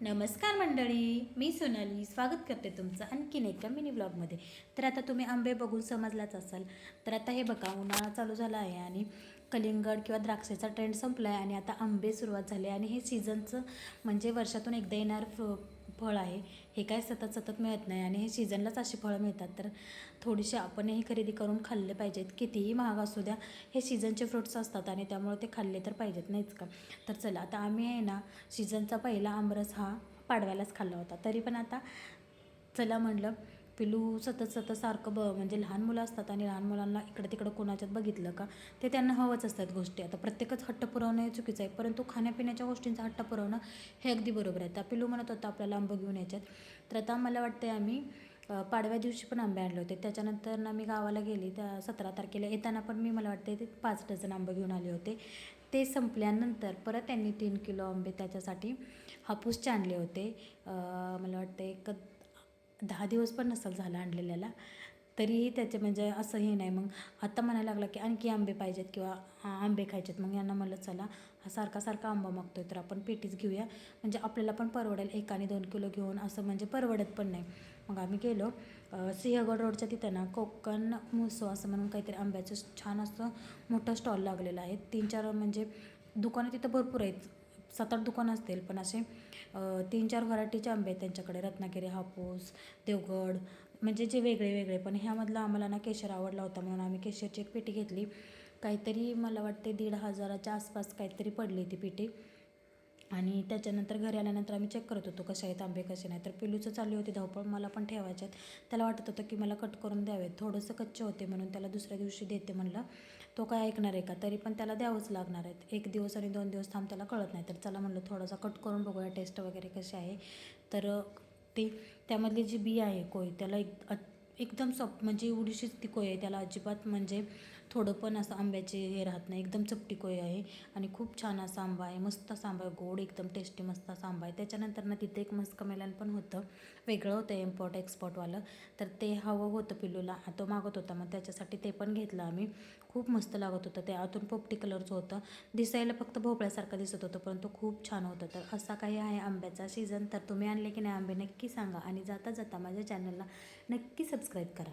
नमस्कार मंडळी, मी सोनाली स्वागत करते तुमचं आणखीन एका मिनी ब्लॉगमध्ये. तर आता तुम्ही आंबे बघून समजलाच असाल. तर आता हे बघा, उन्हाळा चालू झाला आहे आणि कलिंगड किंवा द्राक्षाचा ट्रेंड संपला आहे आणि आता आंबे सुरुवात झाले आणि हे सीझनचं म्हणजे वर्षातून एकदा येणार फळ आहे. हे काय सतत सतत मिळत नाही आणि हे सीझनलाच अशी फळं मिळतात. तर थोडीशी आपणही खरेदी करून खाल्ले पाहिजेत. कितीही महाग असू द्या, हे सीझनचे फ्रुट्स असतात आणि त्यामुळे ते खाल्ले तर पाहिजेत, नाहीच का. तर चला, आता आम्ही आहे ना सीझनचा पहिला आमरस हा पाडव्यालाच खाल्ला होता. तरी पण आता चला म्हणलं, पिलू सतत सारखं म्हणजे लहान मुलं असतात आणि लहान मुलांना इकडं तिकडं कोणाच्यात बघितलं का ते त्यांना हवंच असतात गोष्टी. आता प्रत्येकच हट्ट पुरवणं हे चुकीचं आहे, परंतु खाण्यापिण्याच्या गोष्टींचा हट्ट पुरवणं हे अगदी बरोबर आहे. आता पिलू म्हणत होता आपल्याला आंबं घेऊन यायच्यात. तर आता मला वाटतं आम्ही पाडव्या दिवशी पण आंबे आणले होते. त्याच्यानंतर ना मी गावाला गेली, त्या 17 तारखेला येताना पण मी मला वाटते ते 5 डझन आंबे घेऊन आले होते. ते संपल्यानंतर परत त्यांनी 3 किलो आंबे त्याच्यासाठी हापूसचे आणले होते. मला वाटतं एक 10 दिवस पण नसेल झाला आणलेल्याला, तरीही त्याचे म्हणजे असं हे नाही. मग आता म्हणायला लागला की आणखी आंबे पाहिजेत किंवा आंबे खायचेत. मग यांना म्हणलं चला, हा सारखा आंबा मागतोय तर आपण पेटीच घेऊया, म्हणजे आपल्याला पण परवडेल. 1 आणि 2 किलो घेऊन असं म्हणजे परवडत पण नाही. मग आम्ही गेलो सिंहगड रोडच्या तिथं ना कोकण महोत्सव असं म्हणून काहीतरी आंब्याचं छान असं मोठं स्टॉल लागलेलं आहे. 3-4 म्हणजे दुकानं तिथं भरपूर आहेत, 7-8 दुकानं असतील. पण असे 3-4 व्हरायटीचे आंबे आहेत त्यांच्याकडे. रत्नागिरी, हापूस, देवगड, म्हणजे जे वेगळे पण ह्यामधला आम्हाला ना केशर आवडला होता म्हणून आम्ही केशरची एक पेटी घेतली. काहीतरी मला वाटते 1,500च्या आसपास काहीतरी पडली ती पेटी. आणि त्याच्यानंतर घरी आल्यानंतर आम्ही चेक करत होतो कसे आहेत आंबे कसे नाही. तर पिलूचं चालू होती धावपळ, मला पण ठेवायचे आहेत. त्याला वाटत होतं की मला कट करून द्यावेत, थोडंसं कच्चे होते म्हणून त्याला दुसऱ्या दिवशी देते म्हणलं. तो काय ऐकणार आहे का, तरी पण त्याला द्यावंच लागणार आहेत. 1 दिवस आणि 2 दिवस थांब, त्याला कळत नाही. तर चला म्हणलं थोडासा कट करून बघूया टेस्ट वगैरे कशी आहे. तर ते त्यामधली जी बी आहे कोय, त्याला एकदम सॉफ्ट, म्हणजे एवढीशीच ती कोय आहे, त्याला अजिबात म्हणजे थोडं पण असं आंब्याचे हे राहत नाही. एकदम चपटी कोय आहे आणि खूप छान असा आंबा आहे, मस्त असा आंबा आहे, गोड एकदम टेस्टी मस्त असा आंबा आहे. त्याच्यानंतर ना तिथे एक मस्कमेलन पण होतं, वेगळं होतं इम्पोर्ट एक्सपोर्टवालं. तर ते हवं होतं पिलूला, तो मागत होता, मग त्याच्यासाठी ते पण घेतलं आम्ही. खूप मस्त लागत होतं ते, आतून पोपटी कलरचं होतं, दिसायला फक्त भोपळ्यासारखं दिसत होतं परंतु खूप छान होतं. तर असा काही आहे आंब्याचा सीझन. तर तुम्ही आणले की नाही आंबे नक्की सांगा आणि जाता माझ्या चॅनलला नक्की सबस्क्राईब करा.